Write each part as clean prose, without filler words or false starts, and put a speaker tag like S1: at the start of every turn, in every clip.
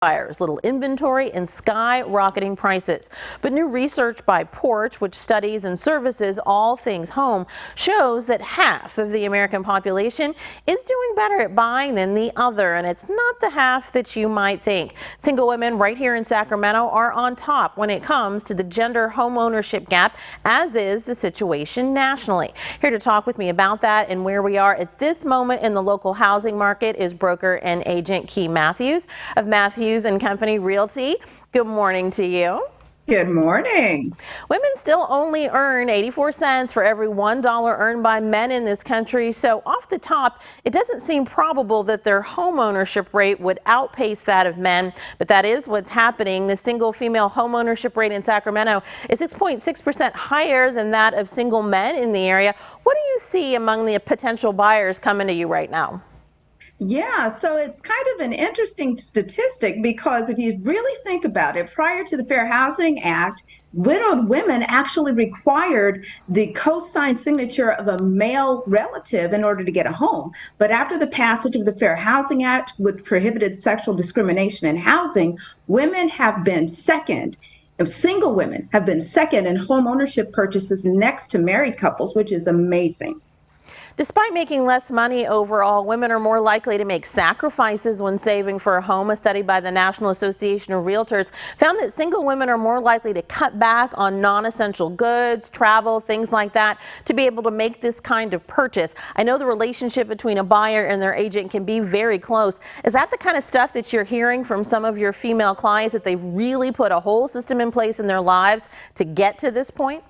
S1: Buyers, little inventory, and skyrocketing prices. But new research by Porch, which studies and services all things home, shows that half of the American population is doing better at buying than the other, and it's not the half that you might think. Single women right here in Sacramento are on top when it comes to the gender home ownership gap, as is the situation nationally. Here to talk with me about that and where we are at this moment in the local housing market is broker and agent Key Matthews of Matthews and Company Realty. Good morning to you.
S2: Good morning.
S1: Women still only earn 84 cents for every $1 earned by men in this country. So off the top, it doesn't seem probable that their home ownership rate would outpace that of men. But that is what's happening. The single female home ownership rate in Sacramento is 6.6% higher than that of single men in the area. What do you see among the potential buyers coming to you right now?
S2: Yeah, so it's kind of an interesting statistic because if you really think about it, prior to the Fair Housing Act, widowed women actually required the co-signed signature of a male relative in order to get a home. But after the passage of the Fair Housing Act, which prohibited sexual discrimination in housing, women have been second. Single women have been second in home ownership purchases next to married couples, which is amazing.
S1: Despite making less money overall, women are more likely to make sacrifices when saving for a home. A study by the National Association of Realtors found that single women are more likely to cut back on non-essential goods, travel, things like that, to be able to make this kind of purchase. I know the relationship between a buyer and their agent can be very close. Is that the kind of stuff that you're hearing from some of your female clients, that they've really put a whole system in place in their lives to get to this point?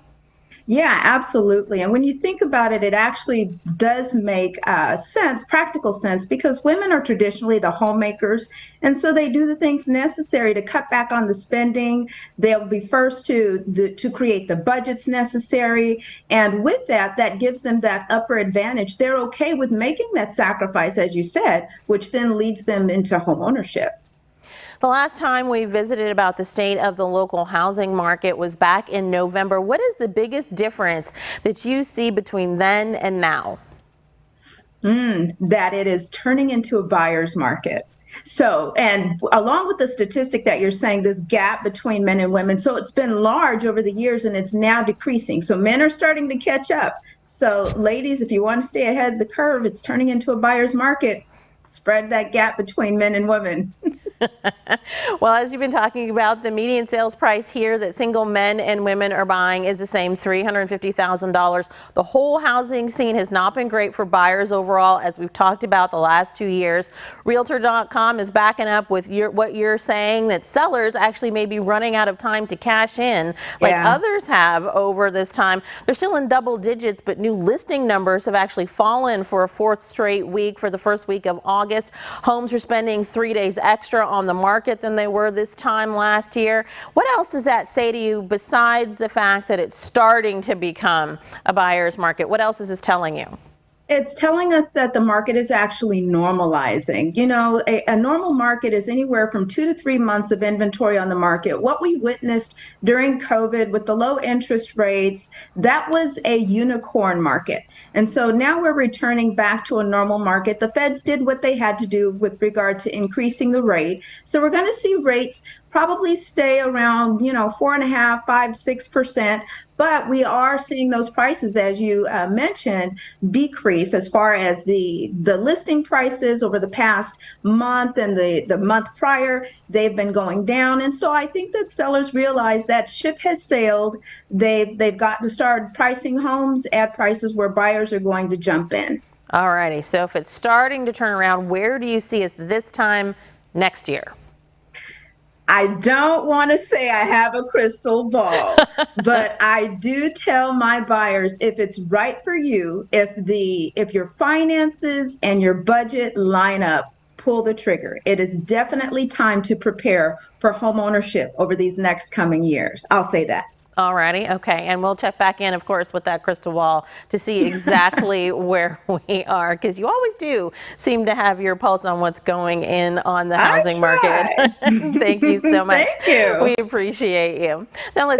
S2: Yeah, absolutely. And when you think about it, it actually does make sense, practical sense, because women are traditionally the homemakers. And so they do the things necessary to cut back on the spending. They'll be first to create the budgets necessary. And with that, that gives them that upper advantage. They're okay with making that sacrifice, as you said, which then leads them into home ownership.
S1: The last time we visited about the state of the local housing market was back in November. What is the biggest difference that you see between then and now?
S2: That it is turning into a buyer's market. So, and along with the statistic that you're saying, this gap between men and women, so it's been large over the years and it's now decreasing. So men are starting to catch up. So ladies, if you want to stay ahead of the curve, it's turning into a buyer's market. Spread that gap between men and women.
S1: Well, as you've been talking about, the median sales price here that single men and women are buying is the same, $350,000. The whole housing scene has not been great for buyers overall, as we've talked about the last 2 years. Realtor.com is backing up with what you're saying, that sellers actually may be running out of time to cash in like others have over this time. They're still in double digits, but new listing numbers have actually fallen for a fourth straight week. For the first week of August, homes are spending 3 days extra on the market than they were this time last year. What else does that say to you besides the fact that it's starting to become a buyer's market? What else is this telling you?
S2: It's telling us that the market is actually normalizing. You know, a normal market is anywhere from 2 to 3 months of inventory on the market. What we witnessed during COVID with the low interest rates, that was a unicorn market. And so now we're returning back to a normal market. The feds did what they had to do with regard to increasing the rate. So we're going to see rates probably stay around, 4.5%, 5%, 6%. But we are seeing those prices, as you mentioned, decrease as far as the listing prices over the past month and the month prior. They've been going down. And so I think that sellers realize that ship has sailed. They've got to start pricing homes at prices where buyers are going to jump in.
S1: All righty. So if it's starting to turn around, where do you see us this time next year?
S2: I don't want to say I have a crystal ball, but I do tell my buyers, if it's right for you, if your finances and your budget line up, pull the trigger. It is definitely time to prepare for home ownership over these next coming years. I'll say that.
S1: All righty. Okay. And we'll check back in, of course, with that crystal ball to see exactly where we are, because you always do seem to have your pulse on what's going in on the housing market. Thank you so much.
S2: Thank you.
S1: We appreciate you. Now let's